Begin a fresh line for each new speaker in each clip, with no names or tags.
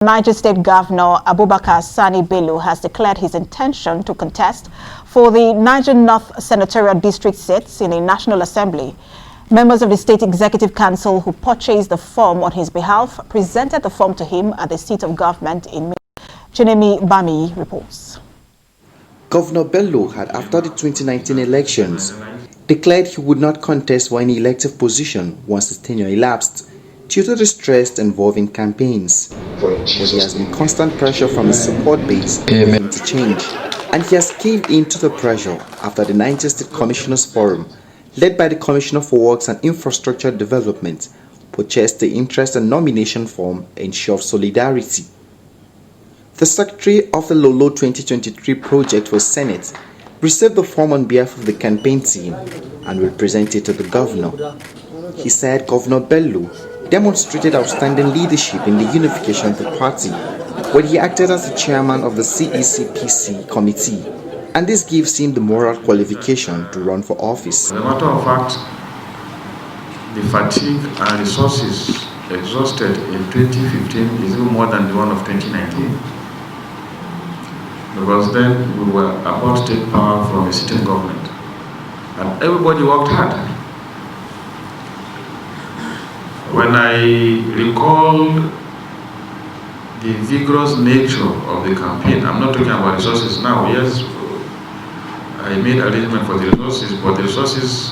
Niger State Governor Abubakar Sani Bello has declared his intention to contest for the Niger North Senatorial District seats in a National Assembly. Members of the State Executive Council who purchased the form on his behalf presented the form to him at the seat of government in Minna. Bami reports.
Governor Bello had, after the 2019 elections, declared he would not contest for any elective position once his tenure elapsed, due to the stress involving campaigns. But he has been constant pressure from his support base for him to change, and he has caved into the pressure after the Niger State Commissioners Forum, led by the Commissioner for Works and Infrastructure Development, purchased the interest and nomination form and show of solidarity. The Secretary of the Lolo 2023 project for Senate received the form on behalf of the campaign team and will present it to the governor. He said Governor Bello demonstrated outstanding leadership in the unification of the party when he acted as the chairman of the CECPC committee, and this gives him the moral qualification to run for office.
As a matter of fact, the fatigue and resources exhausted in 2015 is even more than the one of 2019, because then we were about to take power from a sitting government and everybody worked hard. When I recall the vigorous nature of the campaign, I'm not talking about resources now. Yes, I made arrangement for the resources, but the resources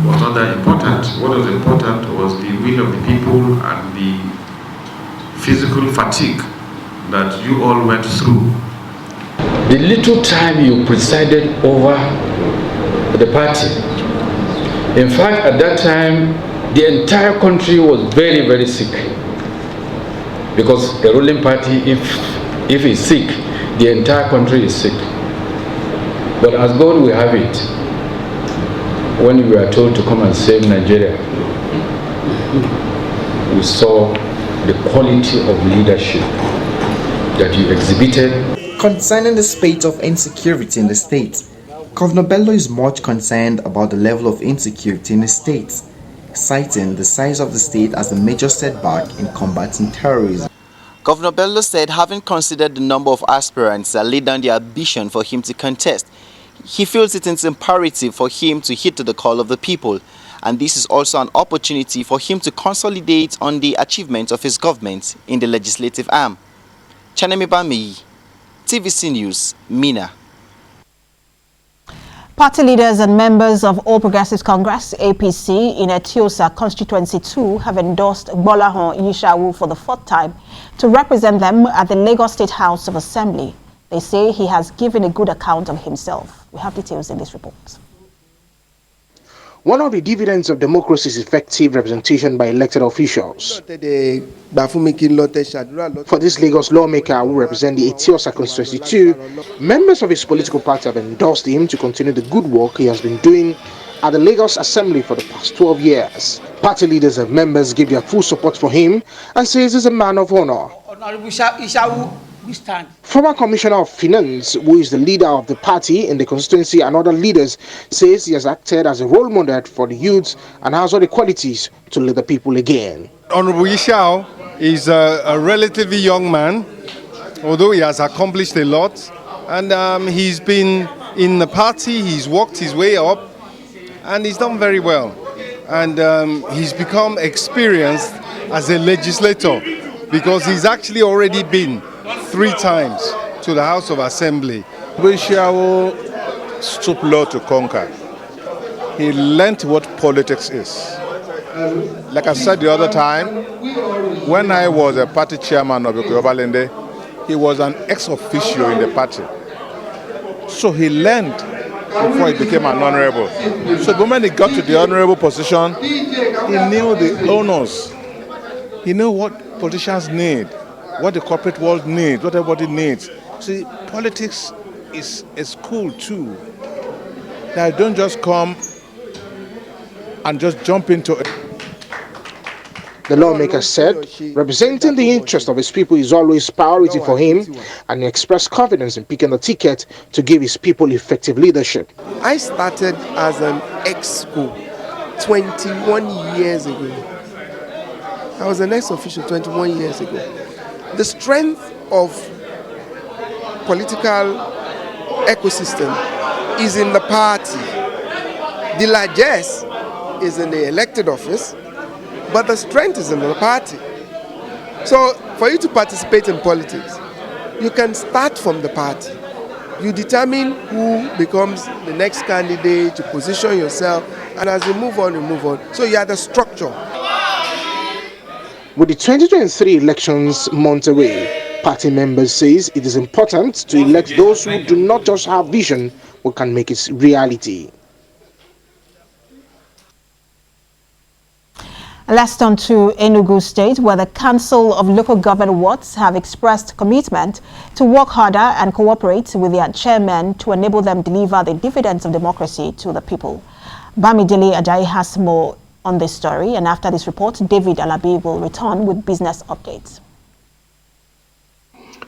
was not that important. What was important was the will of the people and the physical fatigue that you all went through.
The little time you presided over the party, in fact, at that time, the entire country was very, very sick, because a ruling party, if it's sick, the entire country is sick. But as God will have it, when we were told to come and save Nigeria, we saw the quality of leadership that you exhibited.
Concerning the spate of insecurity in the state, Governor Bello is much concerned about the level of insecurity in the state, citing the size of the state as a major setback in combating terrorism. Governor Bello said, having considered the number of aspirants that laid down their ambition for him to contest, he feels it is imperative for him to heed to the call of the people, and this is also an opportunity for him to consolidate on the achievements of his government in the legislative arm. Bami, TVC News, Minna.
Party leaders and members of All Progressives Congress, APC, in Etiosa Constituency 2 have endorsed Bolahon Yishawu for the fourth time to represent them at the Lagos State House of Assembly. They say he has given a good account of himself. We have details in this report.
One of the dividends of democracy is effective representation by elected officials. For this Lagos lawmaker who represents the Etiosa Constituency 2, members of his political party have endorsed him to continue the good work he has been doing at the Lagos Assembly for the past 12 years. Party leaders and members give their full support for him and says he's a man of honor. Former Commissioner of Finance, who is the leader of the party in the constituency, and other leaders says he has acted as a role model for the youths and has all the qualities to lead the people again.
Honorable Ishao is a relatively young man, although he has accomplished a lot, and he's been in the party, he's worked his way up, and he's done very well. And he's become experienced as a legislator, because he's actually already been 3 times to the House of Assembly.
Ishao stooped low to conquer. He learned what politics is. Like I said the other time, when I was a party chairman of Obalende, he was an ex-officio in the party. So he learned before he became an honorable. So the moment he got to the honorable position, he knew the honors. He knew what politicians need, what the corporate world needs, what everybody needs. See, politics is a school too. That don't just come and just jump into it.
The lawmaker said representing the interest of his people is always priority for him, and he expressed confidence in picking the ticket to give his people effective leadership.
I started as an ex-school 21 years ago. I was an ex-official 21 years ago. The strength of political ecosystem is in the party. The largesse is in the elected office, but the strength is in the party. So for you to participate in politics, you can start from the party. You determine who becomes the next candidate, you position yourself, and as you move on, you move on. So you are the structure.
With the 2023 elections months away, party members says it is important to elect those who do not just have vision, but can make it reality.
Let's turn to Enugu State, where the Council of Local Government Wards have expressed commitment to work harder and cooperate with their chairmen to enable them deliver the dividends of democracy to the people. Bamidele Ajayi has more on this story, and after this report, David Alabi will return with business updates.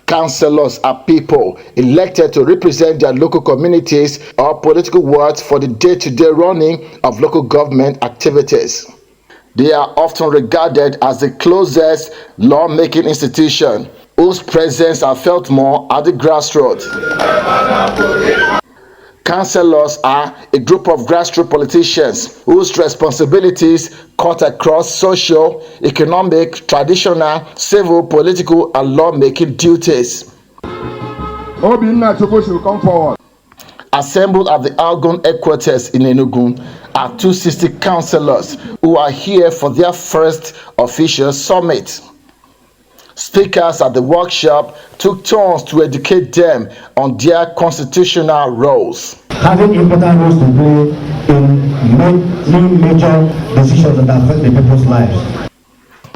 Councillors are people elected to represent their local communities or political wards for the day-to-day running of local government activities. They are often regarded as the closest lawmaking institution, whose presence are felt more at the grassroots. Councillors are a group of grassroots politicians whose responsibilities cut across social, economic, traditional, civil, political, and lawmaking duties.
Minna should come forward.
Assembled at the Algon headquarters in Enugu are 260 councillors who are here for their first official summit. Speakers at the workshop took turns to educate them on their constitutional roles.
Having important roles to play in many major decisions that affect the people's lives.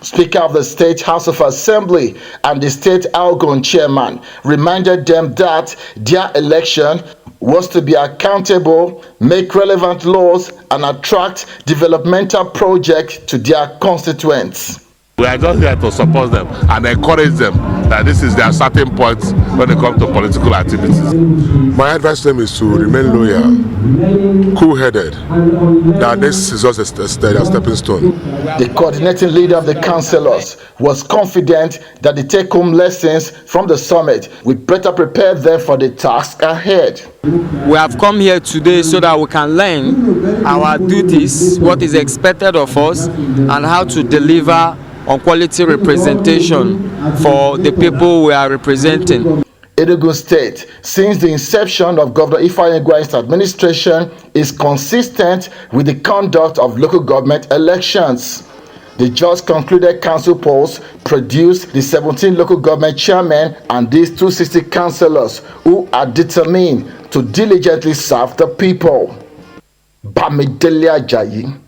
Speaker of the State House of Assembly and the State Algon chairman reminded them that their election was to be accountable, make relevant laws, and attract developmental projects to their constituents.
We are just here to support them and encourage them that this is their starting point when it comes to political activities.
My advice to them is to remain loyal, cool-headed. That this is just a stepping stone.
The coordinating leader of the councillors was confident that the take-home lessons from the summit will better prepare them for the task ahead.
We have come here today so that we can learn our duties, what is expected of us, and how to deliver on quality representation for the people we are representing.
Enugu State, since the inception of Governor Ifeanyi administration, is consistent with the conduct of local government elections. The just concluded council polls produced the 17 local government chairmen and these 260 councillors who are determined to diligently serve the people. Bamidele Ajayi,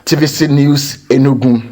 TVC News, Enugu.